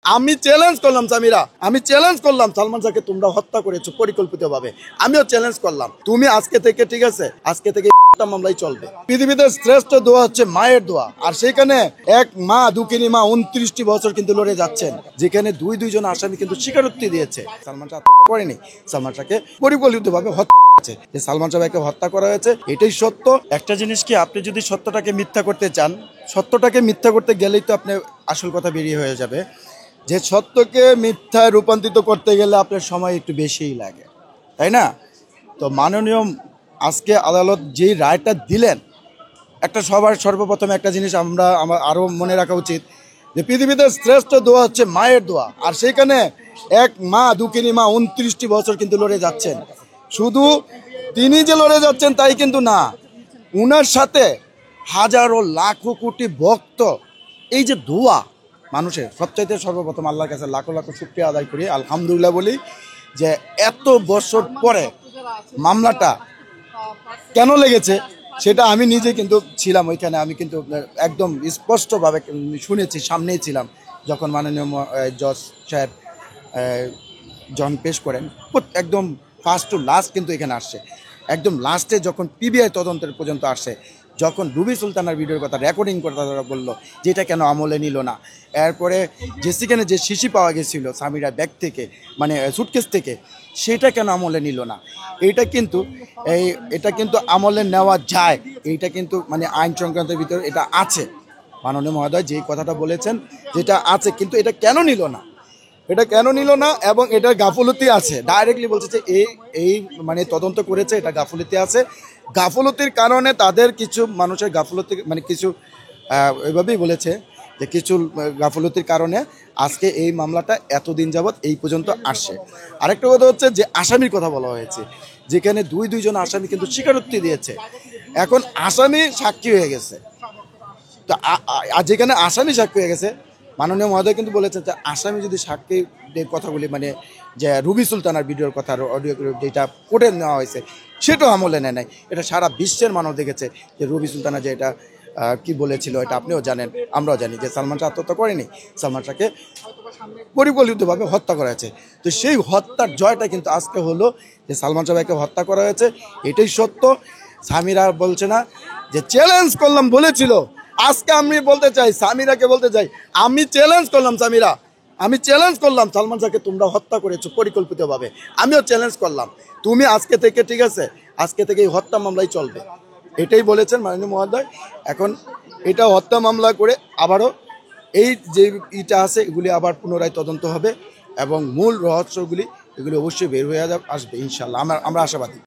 আমি চ্যালেঞ্জ করলাম সামিরা, আমি চ্যালেঞ্জ করলাম সালমান শাহকে তোমরা হত্যা করেছো পরিকল্পিতভাবে। আমিও চ্যালেঞ্জ করলাম, তুমি আজকে থেকে, ঠিক আছে, আজকে থেকে মামলাই চলবে। পৃথিবীতে শ্রেষ্ঠ দোয়া হচ্ছে মায়ের দোয়া, আর সেখানে এক মা, দুঃখিনী মা 29টি বছর কিন্তু লড়ে যাচ্ছেন, যেখানে দুইজন আসামি কিন্তু স্বীকারোক্তি দিয়েছে সালমান শাহ আত্মহত্যা করেনি, সালমান শাহকে পরিকল্পিতভাবে হত্যা করা হয়েছে। যে সালমান শাহকে হত্যা করা হয়েছে এটাই সত্য। একটা জিনিস কি, আপনি যদি সত্যটাকে মিথ্যা করতে চান, সত্যটাকে মিথ্যা করতে গেলেই তো আপনি আসল কথা বেরিয়ে হয়ে যাবে। যে সত্যকে মিথ্যায় রূপান্তরিত করতে গেলে আপনার সময় একটু বেশিই লাগে, তাই না? তো মাননীয় আজকে আদালত যেই রায়টা দিলেন, একটা সর্বপ্রথম একটা জিনিস আমার আরও মনে রাখা উচিত, যে পৃথিবীতে শ্রেষ্ঠ দোয়া হচ্ছে মায়ের দোয়া, আর সেখানে এক মা, দুঃখিনী মা 29টি বছর কিন্তু লড়ে যাচ্ছেন। শুধু তিনি যে লড়ে যাচ্ছেন তাই কিন্তু না, উনার সাথে হাজারো লাখো কোটি ভক্ত। এই যে দোয়া মানুষের, সবচাইতে সর্বপ্রথম আল্লাহর কাছে লাখো লাখো শুকরিয়া আদায় করি, আলহামদুলিল্লাহ বলি, যে এত বছর পরে মামলাটা কেন লেগেছে সেটা আমি নিজে কিন্তু ছিলাম ওইখানে। আমি কিন্তু একদম স্পষ্টভাবে শুনেছি, সামনেই ছিলাম যখন মাননীয় জজ সাহেব যখন পেশ করেন। একদম ফার্স্ট টু লাস্ট কিন্তু এখানে আসছে, একদম লাস্টে যখন পিবিআই তদন্তের পর্যন্ত আসে, যখন রুবি সুলতানার ভিডিওর কথা রেকর্ডিং কথা বললো যে এটা কেন আমলে নিল না। এরপরে যে সেখানে যে শিশি পাওয়া গেছিলো সামিরা ব্যাগ থেকে, মানে সুটকেস থেকে, সেটা কেন আমলে নিল না। এটা কিন্তু আমলে নেওয়া যায়, এইটা কিন্তু মানে আইন সংক্রান্তের ভিতরে এটা আছে। মাননীয় মহোদয় যেই কথাটা বলেছেন যেটা আছে, কিন্তু এটা কেন নিল না, এটা কেন নিল না, এবং এটার গাফলতি আছে। ডাইরেক্টলি বলছে যে এই মানে তদন্ত করেছে, এটা গাফলতি আছে। গাফলতির কারণে তাদের কিছু মানুষের গাফলতি, মানে কিছু ওইভাবেই বলেছে যে কিছু গাফলতির কারণে আজকে এই মামলাটা এতদিন যাবৎ এই পর্যন্ত আসছে। আরেকটা কথা হচ্ছে যে আসামির কথা বলা হয়েছে, যেখানে দুইজন আসামি কিন্তু স্বীকারোক্তি দিয়েছে। এখন আসামি সাক্ষী হয়ে গেছে, তো যেখানে আসামি সাক্ষী হয়ে গেছে, মাননীয় মহোদয় কিন্তু বলেছেন যে আসামি যদি সাক্ষীর কথাগুলি, মানে যে রুবি সুলতানার ভিডিওর কথা, অডিও যেটা কোর্টে নেওয়া হয়েছে সেটাও আমলে নেয় নাই। এটা সারা বিশ্বের মানুষ দেখেছে যে রুবি সুলতানা যে এটা কি বলেছিল, এটা আপনিও জানেন, আমরাও জানি, যে সালমান শাহ আত্মহত্যা করেনি, সালমান শাহকে পরিকল্পিতভাবে হত্যা করা হয়েছে। তো সেই হত্যার জয়টা কিন্তু আজকে হলো, যে সালমান শাহকে হত্যা করা হয়েছে, এটাই সত্য। সামিরা বলছে না যে চ্যালেঞ্জ করলাম বলেছিল, আজকে আমি বলতে চাই, সামিরাকে বলতে চাই, আমি চ্যালেঞ্জ করলাম সামিরা, আমি চ্যালেঞ্জ করলাম সালমান শাহকে তোমরা হত্যা করেছো পরিকল্পিতভাবে। আমিও চ্যালেঞ্জ করলাম, তুমি আজকে থেকে, ঠিক আছে, আজকে থেকে এই হত্যা মামলাই চলবে, এটাই বলেছেন মাননীয় মহোদয়। এখন এটা হত্যা মামলা করে আবারও এই যে ইটা আছে এগুলি আবার পুনরায় তদন্ত হবে, এবং মূল রহস্যগুলি এগুলি অবশ্যই বের হয়ে আসবে ইনশাল্লাহ, আমরা আশাবাদী।